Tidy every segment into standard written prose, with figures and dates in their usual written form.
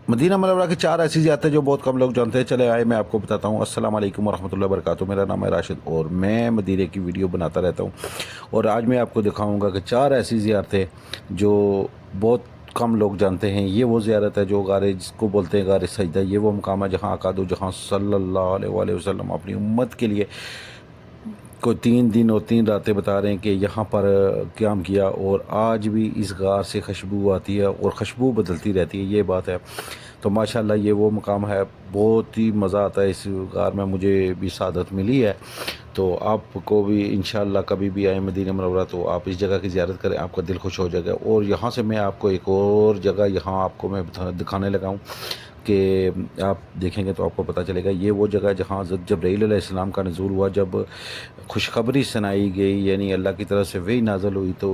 Medina मनव्वरा की चार ऐसी ज़ियारतें जो बहुत कम लोग जानते हैं। चले आए मैं आपको बताता हूँ। अस्सलाम वालेकुम वरहमतुल्लाहि वबरकातुहू। मेरा नाम है राशिद और मैं मदीने की वीडियो बनाता रहता हूँ। और आज मैं आपको दिखाऊंगा कि चार ऐसी ज़ियारतें जो बहुत कम लोग जानते हैं। ये वो ज़ियारत है जो गारे जिसको बोलते हैं गारे सजदा। ये वो मकाम है जहाँ आका दो जहाँ सल्लल्लाहु अलैहि वसल्लम अपनी उम्मत के लिए को 3 दिन और 3 रातें बता रहे हैं कि यहाँ पर क़याम किया और आज भी इस गार से खुशबू आती है और ख़ुशबू बदलती रहती है। ये बात है। तो माशाल्लाह ये वो मकाम है, बहुत ही मज़ा आता है इस गार में। मुझे भी सआदत मिली है। तो आपको भी इंशाअल्लाह कभी भी आए मदीना मनव्वरा तो आप इस जगह की ज़ियारत करें, आपका दिल खुश हो जाएगा। और यहाँ से मैं आपको एक और जगह यहाँ आपको मैं दिखाने लगा हूँ कि आप देखेंगे तो आपको पता चलेगा। ये वो जगह है जहाँ हज़रत जब्राईल अलैहिस्सलाम का नुज़ूल हुआ। जब खुशखबरी सुनाई गई यानी अल्लाह की तरफ से वही नाज़िल हुई तो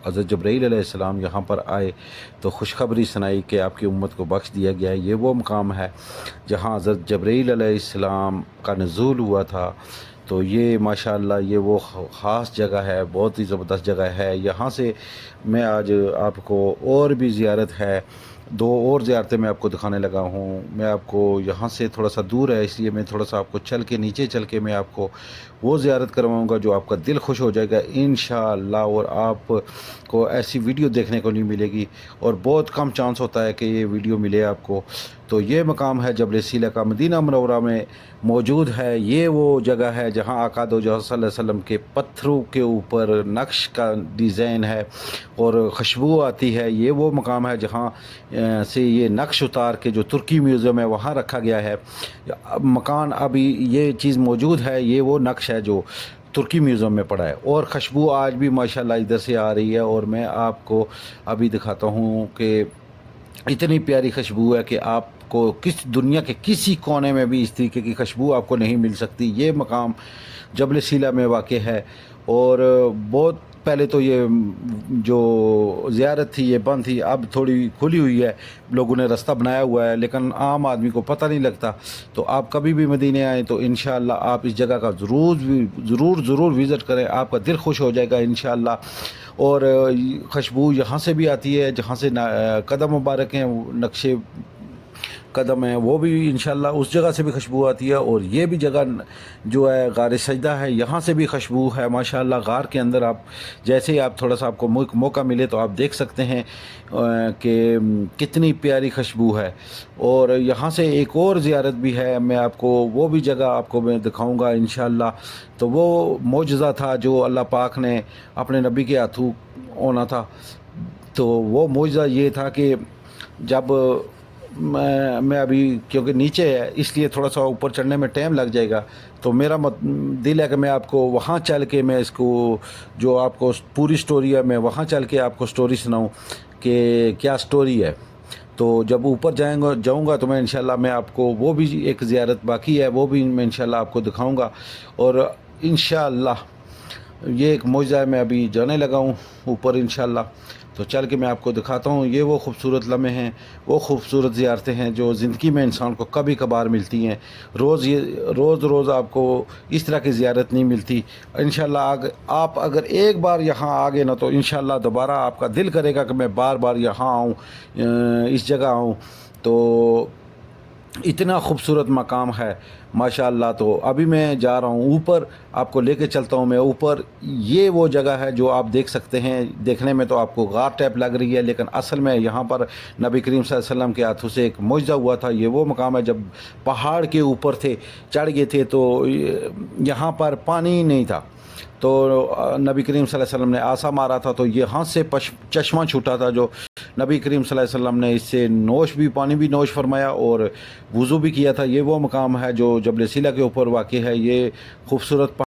हज़रत जब्राईल अलैहिस्सलाम यहाँ पर आए तो खुशखबरी सुनाई कि आपकी उम्मत को बख्श दिया गया है। ये वो मकाम है जहाँ हज़रत जब्राईल अलैहिस्सलाम का नुज़ूल हुआ था। तो ये माशाअल्लाह ये वो ख़ास जगह है, बहुत ही ज़बरदस्त जगह है। यहाँ से मैं आज आपको और भी ज़ियारत है, दो और ज़ियारतें मैं आपको दिखाने लगा हूँ। मैं आपको यहाँ से थोड़ा सा दूर है इसलिए मैं थोड़ा सा आपको चल के नीचे चल के मैं आपको वो ज़ियारत करवाऊँगा जो आपका दिल खुश हो जाएगा इंशाअल्लाह। और आपको ऐसी वीडियो देखने को नहीं मिलेगी और बहुत कम चांस होता है कि ये वीडियो मिले आपको। तो ये मकाम है जबल सीला का, मदीना मनव्वरा में मौजूद है। ये वो जगह है जहाँ आका दो जहाँ सल्लल्लाहु अलैहि वसल्लम के पत्थरों के ऊपर नक्श का डिज़ाइन है और खुशबू आती है। ये वो मकाम है जहाँ से ये नक्श उतार के जो तुर्की म्यूज़ियम है वहाँ रखा गया है। मकान अभी ये चीज़ मौजूद है, ये वो नक्श है जो तुर्की म्यूज़ियम में पड़ा है। और खुशबू आज भी माशाल्लाह इधर से आ रही है। और मैं आपको अभी दिखाता हूँ कि इतनी प्यारी खुशबू है कि आपको किस दुनिया के किसी कोने में भी इस तरीके की खुशबू आपको नहीं मिल सकती। ये मकाम जबल सीला में वाक़ है। और बहुत पहले तो ये जो ज़ियारत थी ये बंद थी, अब थोड़ी खुली हुई है, लोगों ने रास्ता बनाया हुआ है, लेकिन आम आदमी को पता नहीं लगता। तो आप कभी भी मदीने आएँ तो इंशाअल्लाह आप इस जगह का ज़रूर विज़िट करें, आपका दिल खुश हो जाएगा इंशाअल्लाह। और खुशबू यहाँ से भी आती है जहाँ से कदम मुबारक हैं, नक्शे कदम है, वो भी इंशाअल्लाह उस जगह से भी खुशबू आती है। और ये भी जगह जो है गार सजदा है, यहाँ से भी खुशबू है माशाअल्लाह। गार के अंदर आप जैसे ही आप थोड़ा सा आपको मौका मिले तो आप देख सकते हैं कि कितनी प्यारी खुशबू है। और यहाँ से एक और ज़ियारत भी है, मैं आपको वो भी जगह आपको मैं दिखाऊँगा इंशाअल्लाह। तो वो मोजज़ा था जो अल्लाह पाक ने अपने नबी के हाथों होना था। तो वो मोजज़ा ये था कि जब मैं अभी क्योंकि नीचे है इसलिए थोड़ा सा ऊपर चढ़ने में टाइम लग जाएगा। तो मेरा दिल है कि मैं आपको वहाँ चल के मैं इसको जो आपको पूरी स्टोरी है मैं वहाँ चल के आपको स्टोरी सुनाऊँ कि क्या स्टोरी है। तो जब ऊपर जाऊँगा तो मैं इंशाल्लाह मैं आपको वो भी एक ज़ियारत बाकी है वो भी मैं इंशाल्लाह आपको दिखाऊँगा। और इंशाल्लाह ये एक मौजज़ा है, मैं अभी जाने लगा हूँ ऊपर इंशाल्लाह। तो चल के मैं आपको दिखाता हूँ। ये वो खूबसूरत लम्हे हैं, वो खूबसूरत ज़ियारतें हैं जो ज़िंदगी में इंसान को कभी कभार मिलती हैं। रोज़ आपको इस तरह की ज़ियारत नहीं मिलती। इंशाअल्लाह आप अगर एक बार यहाँ आ गए ना तो इंशाअल्लाह दोबारा आपका दिल करेगा कि मैं बार बार यहाँ आऊँ, इस जगह आऊँ। तो इतना खूबसूरत मकाम है माशाअल्लाह। तो अभी मैं जा रहा हूँ ऊपर, आपको लेके चलता हूँ मैं ऊपर। ये वो जगह है जो आप देख सकते हैं, देखने में तो आपको गार टाइप लग रही है लेकिन असल में यहाँ पर नबी करीम सल्लल्लाहु अलैहि वसल्लम के हाथों से एक मुआज़ा हुआ था। ये वो मकाम है जब पहाड़ के ऊपर थे, चढ़ गए थे तो यहाँ पर पानी ही नहीं था। तो नबी करीम सल्लल्लाहु अलैहि वसल्लम ने आसा मारा था तो यहाँ से चश्मा छूटा था जो नबी करीम सल्लल्लाहु अलैहि वसल्लम ने इससे पानी भी नोश फरमाया और वज़ू भी किया था। ये वो मकाम है जो जबल सीला के ऊपर वाक़ है। ये खूबसूरत